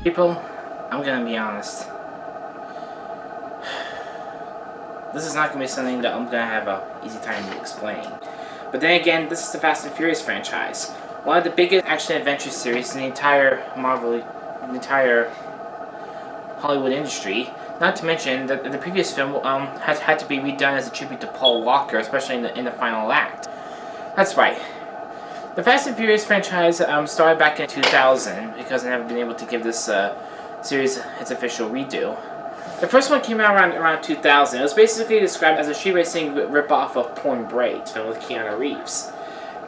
People, I'm gonna be honest. This is not gonna be something that I'm gonna have a easy time explaining. But then again, this is the Fast and Furious franchise. One of the biggest action-adventure series in the entire Hollywood industry. Not to mention that the previous film had to be redone as a tribute to Paul Walker, especially in the final act. That's right. The Fast and Furious franchise started back in 2000 because I haven't been able to give this series its official redo. The first one came out around 2000. It was basically described as a street racing ripoff of Point Break, film with Keanu Reeves.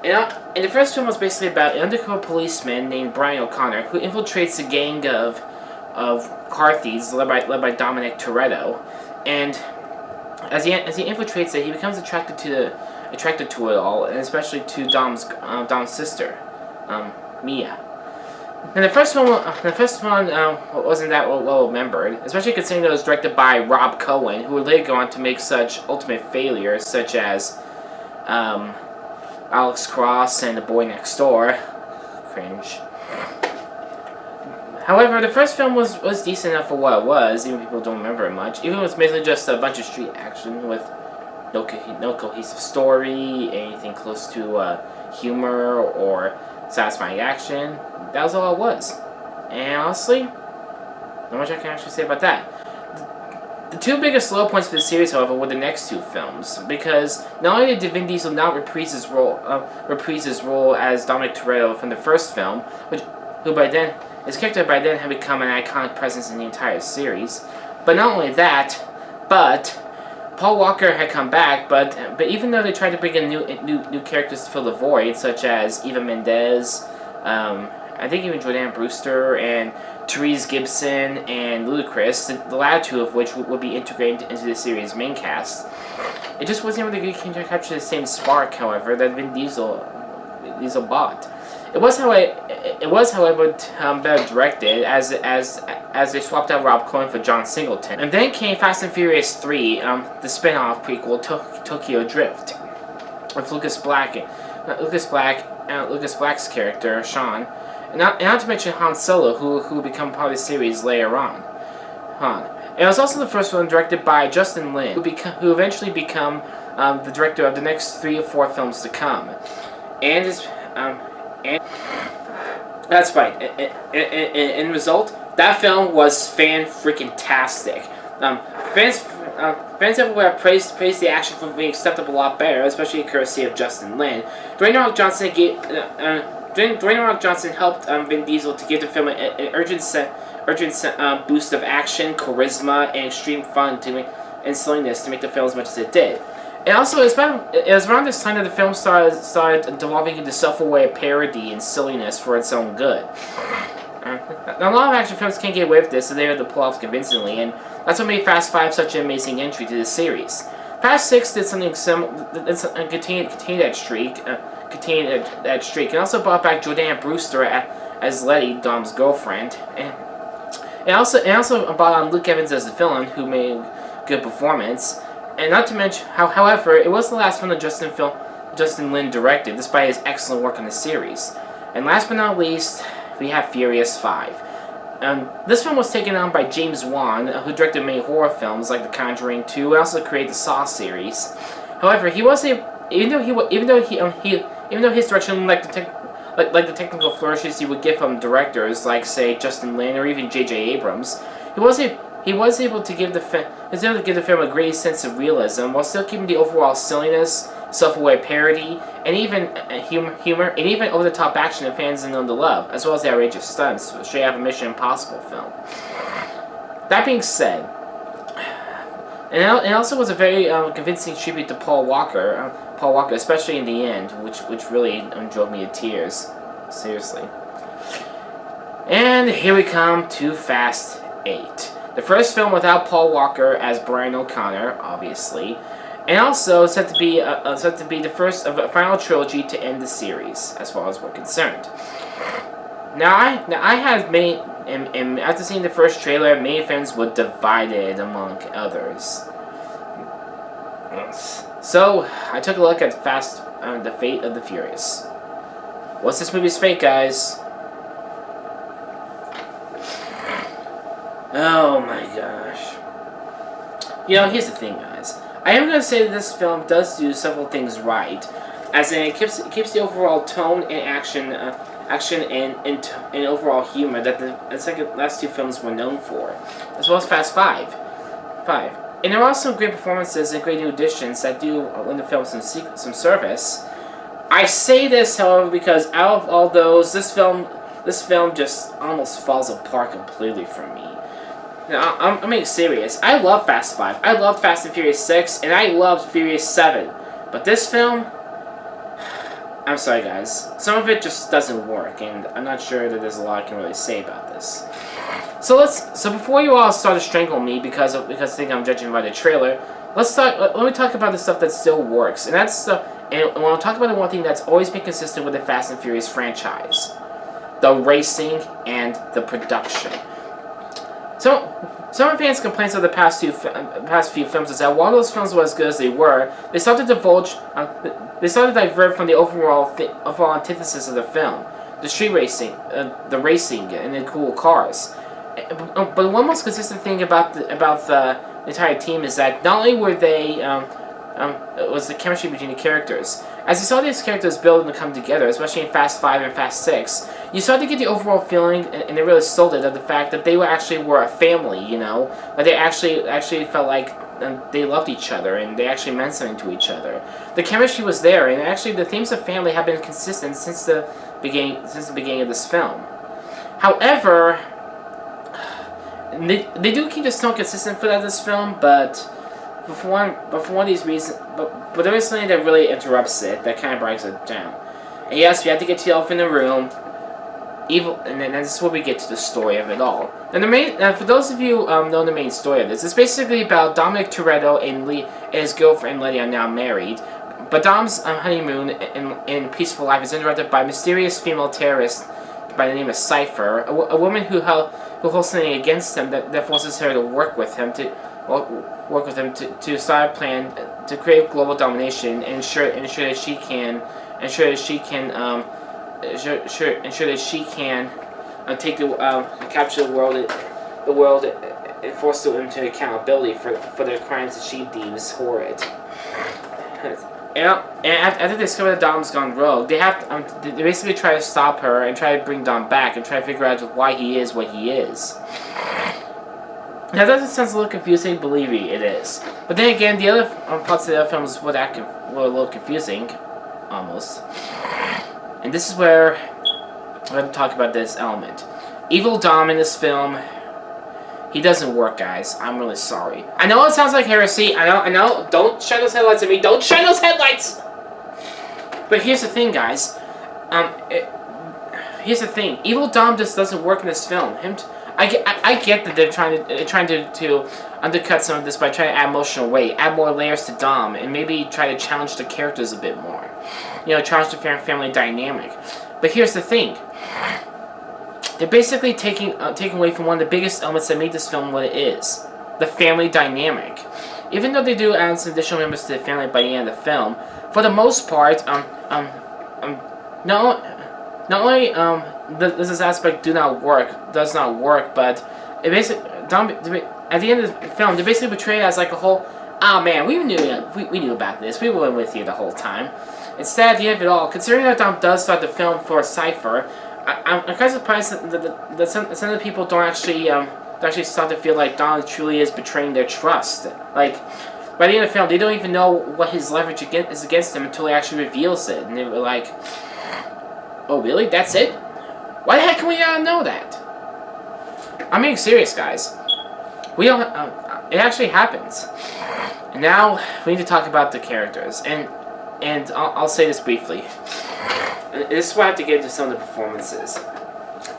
And the first film was basically about an undercover policeman named Brian O'Connor who infiltrates a gang of car thieves led by Dominic Toretto, and as he infiltrates it, he becomes attracted to it all, and especially to Dom's sister, Mia. And the first one wasn't that well remembered, especially considering it was directed by Rob Cohen, who would later go on to make such ultimate failures such as Alex Cross and The Boy Next Door. Cringe. However, the first film was decent enough for what it was, even if people don't remember it much. Even if it was mainly just a bunch of street action with no cohesive story, anything close to humor or satisfying action. That was all it was. And honestly, not much I can actually say about that. The two biggest low points for the series, however, were the next two films, because not only did Vin Diesel not reprise his role as Dominic Toretto from the first film, his character by then had become an iconic presence in the entire series, but not only that, but Paul Walker had come back, but even though they tried to bring in new characters to fill the void, such as Eva Mendes, I think even Jordan Brewster and Therese Gibson and Ludacris, the latter two of which would be integrated into the series' main cast, it just wasn't able to capture the same spark, however, that Vin Diesel brought. It was, however, better directed as they swapped out Rob Cohen for John Singleton. And then came Fast and Furious 3, the spin-off prequel Tokyo Drift, with Lucas Black's character Sean, and not to mention Han Solo, who would become part of the series later on. And it was also the first one directed by Justin Lin, who eventually become the director of the next 3 or 4 films to come, and that's right. In result, that film was fan-freaking-tastic. Fans everywhere praised the action for being stepped up a lot better, especially courtesy of Justin Lin. Dwayne The Rock Johnson helped Vin Diesel to give the film an urgent boost of action, charisma, and extreme fun and silliness to make the film as much as it did. And also, it was around this time that the film started devolving into self-aware parody and silliness for its own good. Now, a lot of action films can't get away with this, so they had to pull off convincingly, and that's what made Fast 5 such an amazing entry to the series. Fast 6 did something similar, continued that streak, and also brought back Jordan Brewster as Letty, Dom's girlfriend, and also brought on Luke Evans as the villain, who made a good performance. And not to mention, however, it was the last film that Justin Lin directed, despite his excellent work on the series. And last but not least, we have Furious 5. This film was taken on by James Wan, who directed many horror films like The Conjuring 2, and also created the Saw series. However, even though his direction like the technical flourishes he would get from directors like, say, Justin Lin or even J.J. Abrams, he was able to give the film a great sense of realism while still keeping the overall silliness, self-aware parody, and even humor, and even over-the-top action that fans have known to love, as well as the outrageous stunts, straight out of a Mission Impossible film. That being said, and it also was a very convincing tribute to Paul Walker, especially in the end, which really drove me to tears, seriously. And here we come to Fast 8. The first film without Paul Walker as Brian O'Connor, obviously, and also set to be the first of a final trilogy to end the series, as far as we're concerned. Now I have made, and after seeing the first trailer, many fans were divided among others. So I took a look at the Fate of the Furious. What's this movie's fate, guys? Oh my gosh. You know, here's the thing, guys. I am going to say that this film does do several things right, as in it keeps the overall tone and action and overall humor that the last two films were known for, as well as Fast Five. And there are some great performances and great new additions that do win the film some service. I say this, however, because out of all those, this film just almost falls apart completely for me. Now, I'm being serious. I love Fast 5. I love Fast and Furious 6, and I loved Furious 7. But this film, I'm sorry guys, some of it just doesn't work, and I'm not sure that there's a lot I can really say about this. So before you all start to strangle me because I think I'm judging by the trailer, let me talk about the stuff that still works, and that's and when I'll talk about the one thing that's always been consistent with the Fast and Furious franchise: the racing and the production. So, some of the fans' complaints of the past few films is that while those films were as good as they were, they started to divert from the overall antithesis of the film: the street racing, the racing, and the cool cars. But the one most consistent thing about the entire team is that not only were they it was the chemistry between the characters. As you saw these characters build and come together, especially in Fast 5 and Fast 6, you started to get the overall feeling, and they really sold it, of the fact that they were a family, you know? That they actually felt like they loved each other, and they actually meant something to each other. The chemistry was there, and actually the themes of family have been consistent since the beginning of this film. However, they do keep this tone consistent for this film, but for one of these reasons, but there is something that really interrupts it, that kind of breaks it down. And yes, we have to get to the elephant in the room. Evil, and then this is where we get to the story of it all. And for those of you know the main story of this, it's basically about Dominic Toretto and his girlfriend Letty are now married, but Dom's honeymoon in peaceful life is interrupted by a mysterious female terrorist by the name of Cypher, a woman who holds something against him that forces her to work with him to start a plan to create global domination and ensure that she can capture the world and force them into accountability for their crimes that she deems horrid. And after they discover that Dom's gone rogue, they basically try to stop her and try to bring Dom back and try to figure out why he is what he is. Now that sounds a little confusing, believe me, it is. But then again, the other parts of the other films were a little confusing, almost. And this is where I'm going to talk about this element. Evil Dom in this film, he doesn't work, guys. I'm really sorry. I know it sounds like heresy. I know. Don't shine those headlights at me. Don't shine those headlights! But here's the thing, guys. Here's the thing. Evil Dom just doesn't work in this film. I get that they're trying to undercut some of this by trying to add emotional weight, add more layers to Dom, and maybe try to challenge the characters a bit more. You know, challenge the family dynamic. But here's the thing. They're basically taking away from one of the biggest elements that made this film what it is: the family dynamic. Even though they do add some additional members to the family by the end of the film, for the most part, not only this aspect does not work, but it basically at the end of the film, they basically portray it as like a whole. Ah man, we knew about this. We were with you the whole time. Instead, at the end of it all, considering that Dom does start the film for Cypher, I'm kind of surprised that some of the people don't actually start to feel like Dom truly is betraying their trust. Like, by the end of the film, they don't even know what his leverage is against him until he actually reveals it. And they were like, oh really? That's it? Why the heck can we not know that? I'm being serious, guys. We don't. It actually happens. And now we need to talk about the characters, and I'll say this briefly. This is why I have to get into some of the performances.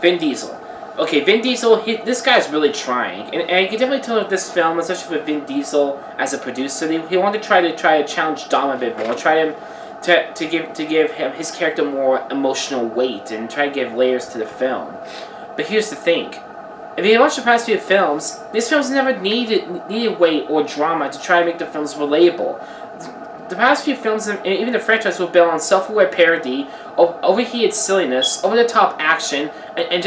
Vin Diesel. Okay, Vin Diesel. This guy's really trying, and you can definitely tell with this film, especially with Vin Diesel as a producer, he wanted to try to challenge Dom a bit more, try to give him his character more emotional weight, and try to give layers to the film. But here's the thing. If you watch the past few films, these films never needed weight or drama to try to make the films relatable. The past few films, and even the franchise, were built on self-aware parody, overheated silliness, over-the-top action, and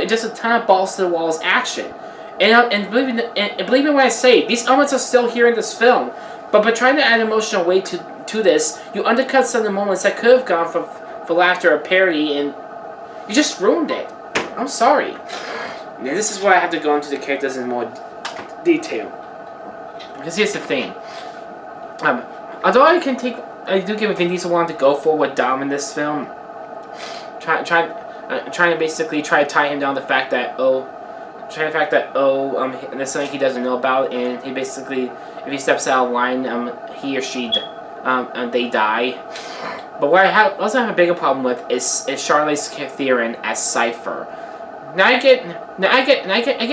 just a ton of balls-to-the-walls action. And believe me when I say, these elements are still here in this film. But by trying to add emotional weight to this, you undercut some of the moments that could have gone for laughter or parody, and you just ruined it. I'm sorry. Now, this is where I have to go into the characters in more detail. Because here's the thing. Although I do give Vin Diesel wanted to go for with Dom in this film, trying to basically try to tie him down to the fact that there's something he doesn't know about, and he basically, if he steps out of line, he or she, they die. But what I also have a bigger problem with is Charlize Theron as Cypher. Now I get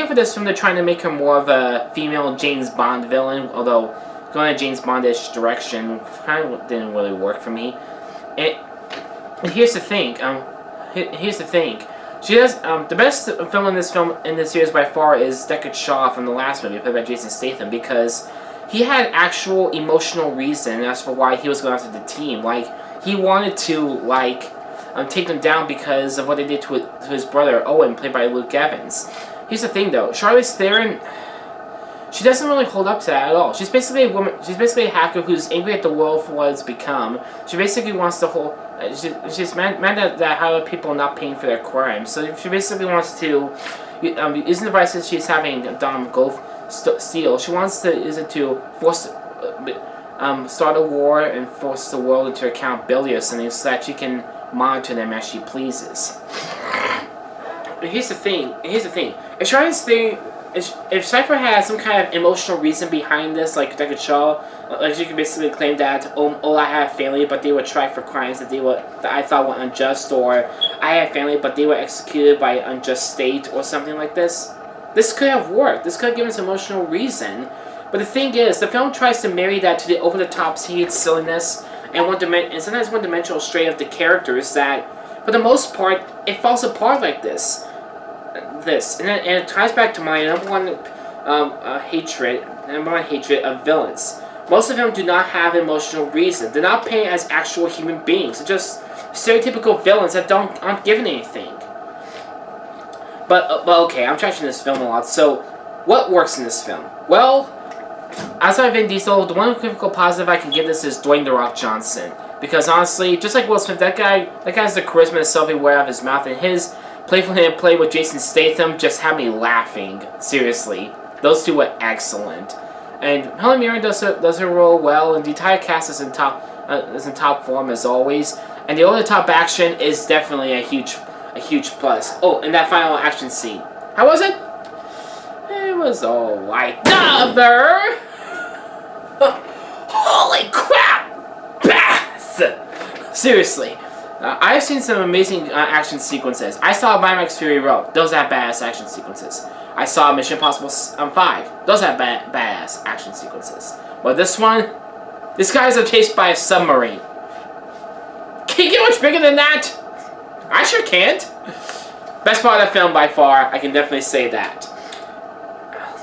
for this film they're trying to make her more of a female James Bond villain, although going a James Bond-ish direction kind of didn't really work for me. And here's the thing. She does the best film in this series by far is Deckard Shaw from the last movie, played by Jason Statham, because he had actual emotional reason as for why he was going after the team. Like, he wanted to take them down because of what they did to his brother Owen, played by Luke Evans. Here's the thing, though. Charlize Theron, she doesn't really hold up to that at all. She's basically a woman. She's basically a hacker who's angry at the world for what it's become. She basically wants to hold. She's mad that how people are not paying for their crimes. So she basically wants to, using the devices she's having Dom go steal. She wants to use it to force, start a war and force the world into accountability or something, so that she can monitor them as she pleases. But here's the thing. If Charlize Theron, if Cypher has some kind of emotional reason behind this, like Deckard Shaw, like she could basically claim that, I have family, but they were tried for crimes that I thought were unjust, or I have family, but they were executed by an unjust state, or something like this. This could have worked. This could have given us emotional reason. But the thing is, the film tries to marry that to the over-the-top silliness and sometimes one-dimensional stray of the characters that, for the most part, it falls apart like this. And it ties back to my number one hatred of villains. Most of them do not have emotional reason. They're not paying as actual human beings. They're just stereotypical villains that aren't given anything. But okay, I'm trashing this film a lot. So, what works in this film? Well, outside of Vin Diesel, the one critical positive I can give this is Dwayne "The Rock" Johnson. Because honestly, just like Will Smith, that guy has the charisma and self-aware out of his mouth, and his playful play with Jason Statham just had me laughing. Seriously, those two were excellent. And Helen Mirren does her role well, and the entire cast is in top form as always. And the over-the-top action is definitely a huge plus. Oh, and that final action scene, how was it? It was alright. Brother! Holy crap! Bass! Seriously. I've seen some amazing action sequences. I saw Mad Max Fury Road. Those have badass action sequences. I saw Mission Impossible 5. Those have badass action sequences. But this guy's chased by a submarine. Can you get much bigger than that? I sure can't. Best part of the film by far. I can definitely say that.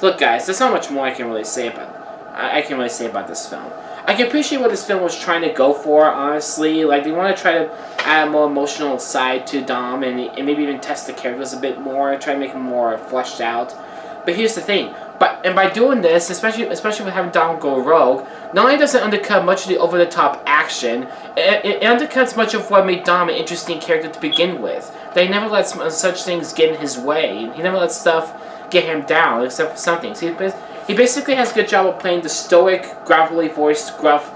Look, guys, there's not much more I can really say about this film. I can appreciate what this film was trying to go for, honestly. Like, they want to try to add a more emotional side to Dom and maybe even test the characters a bit more, try to make them more fleshed out. But here's the thing. By doing this, especially with having Dom go rogue, not only does it undercut much of the over-the-top action, it undercuts much of what made Dom an interesting character to begin with. They never let such things get in his way. He never let stuff get him down, except for some things. He basically has a good job of playing the stoic, gravelly voiced, gruff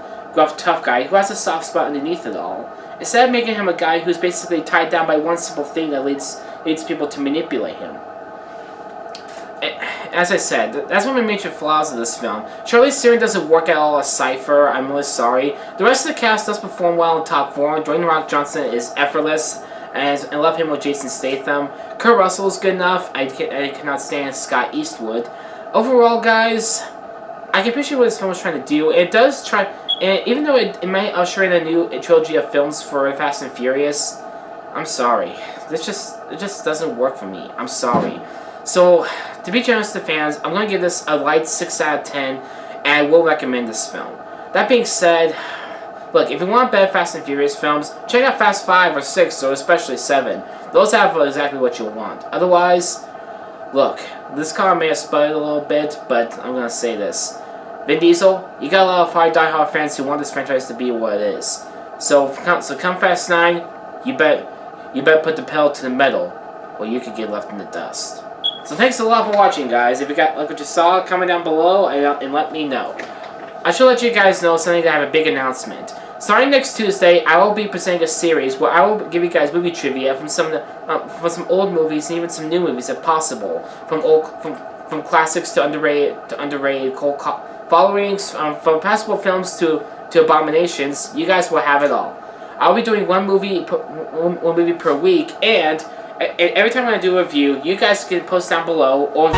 tough guy who has a soft spot underneath it all, instead of making him a guy who's basically tied down by one simple thing that leads people to manipulate him. As I said, that's one of the major flaws of this film. Charlize Theron doesn't work at all as Cypher. I'm really sorry. The rest of the cast does perform well in top form. Dwayne "The Rock" Johnson is effortless, and I love him with Jason Statham. Kurt Russell is good enough. I cannot stand Scott Eastwood. Overall, guys, I can appreciate what this film was trying to do. It does try, and even though it might usher in a new trilogy of films for Fast and Furious, I'm sorry. It just doesn't work for me. I'm sorry. So, to be generous to fans, I'm going to give this a light 6 out of 10, and I will recommend this film. That being said, look, if you want better Fast and Furious films, check out Fast 5 or 6, or especially 7. Those have exactly what you want. Otherwise, Look, this car may have sputtered a little bit, but I'm gonna say this. Vin Diesel, you got a lot of die-hard fans who want this franchise to be what it is. So come Fast 9, you bet put the pedal to the metal, or you could get left in the dust. So thanks a lot for watching, guys. If you like what you saw, comment down below and let me know. I should let you guys know something that I have a big announcement. Starting next Tuesday, I will be presenting a series where I will give you guys movie trivia from some old movies and even some new movies if possible, from classics to underrated cult followings, from passable films to abominations. You guys will have it all. I'll be doing one movie per week, and every time I do a review, you guys can post down below or